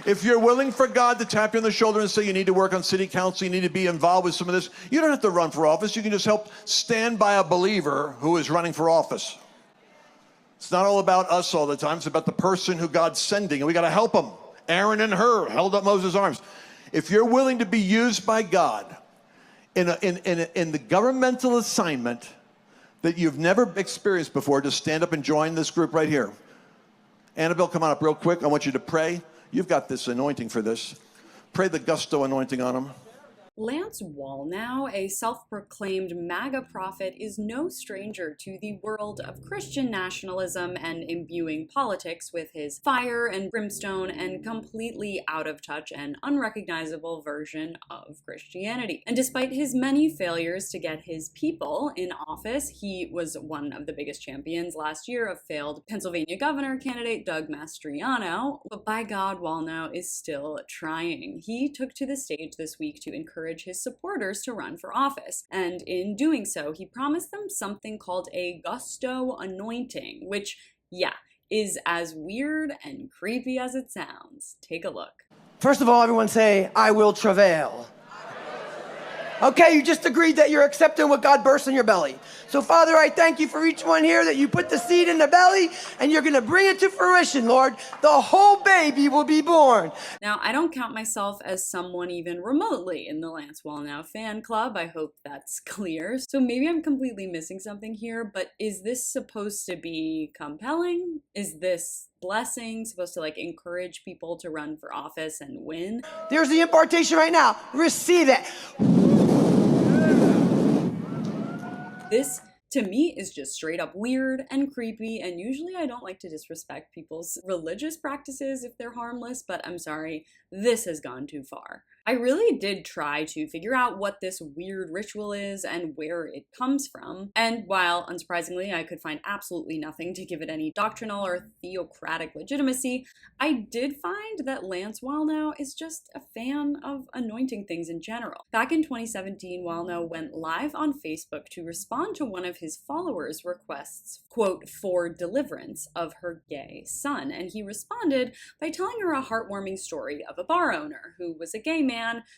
If you're willing for God to tap you on the shoulder and say you need to work on city council, you need to be involved with some of this, you don't have to run for office. You can just help stand by a believer who is running for office. It's not all about us all the time. It's about the person who God's sending, and we got to help them. Aaron and Hur held up Moses' arms. If you're willing to be used by God in the governmental assignment that you've never experienced before, just stand up and join this group right here. Annabelle, come on up real quick. I want you to pray. You've got this anointing for this. Pray the gusto anointing on them. Lance Wallnau, a self-proclaimed MAGA prophet, is no stranger to the world of Christian nationalism and imbuing politics with his fire and brimstone and completely out-of-touch and unrecognizable version of Christianity. And despite his many failures to get his people in office, he was one of the biggest champions last year of failed Pennsylvania governor candidate Doug Mastriano. But by God, Wallnau is still trying. He took to the stage this week to encourage his supporters to run for office. And in doing so, he promised them something called a gusto anointing, which, yeah, is as weird and creepy as it sounds. Take a look. First of all, everyone say, I will travail. Okay, you just agreed that you're accepting what God bursts in your belly. So, Father, I thank you for each one here that you put the seed in the belly and you're going to bring it to fruition, Lord. The whole baby will be born. Now, I don't count myself as someone even remotely in the Lance Wallnau fan club. I hope that's clear. So maybe I'm completely missing something here, but is this supposed to be compelling? Is this blessing supposed to encourage people to run for office and win? There's the impartation right now. Receive it. This, to me, is just straight up weird and creepy, and usually I don't like to disrespect people's religious practices if they're harmless, but I'm sorry, this has gone too far. I really did try to figure out what this weird ritual is and where it comes from, and while, unsurprisingly, I could find absolutely nothing to give it any doctrinal or theocratic legitimacy, I did find that Lance Wallnau is just a fan of anointing things in general. Back in 2017, Wallnau went live on Facebook to respond to one of his followers' requests, quote, for deliverance of her gay son, and he responded by telling her a heartwarming story of a bar owner who was a gay man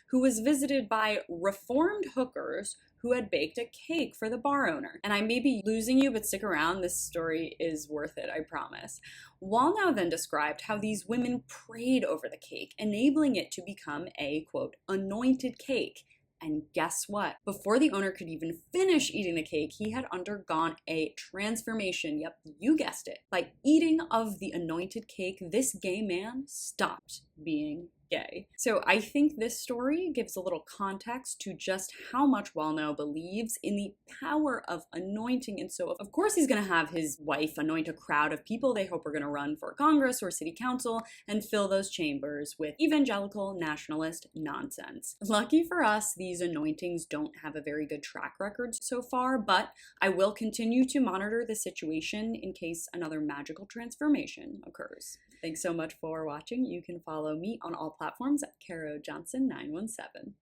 who was visited by reformed hookers who had baked a cake for the bar owner. And I may be losing you, but stick around, this story is worth it, I promise. Wallnau then described how these women prayed over the cake, enabling it to become a, quote, anointed cake. And guess what? Before the owner could even finish eating the cake, he had undergone a transformation. Yep, you guessed it. By eating of the anointed cake, this gay man stopped being gay. So I think this story gives a little context to just how much Wallnau believes in the power of anointing. And so of course he's gonna have his wife anoint a crowd of people they hope are gonna run for Congress or city council and fill those chambers with evangelical nationalist nonsense. Lucky for us, these anointings don't have a very good track record so far, but I will continue to monitor the situation in case another magical transformation occurs. Thanks so much for watching. You can follow me on all platforms at Caro Johnson 917.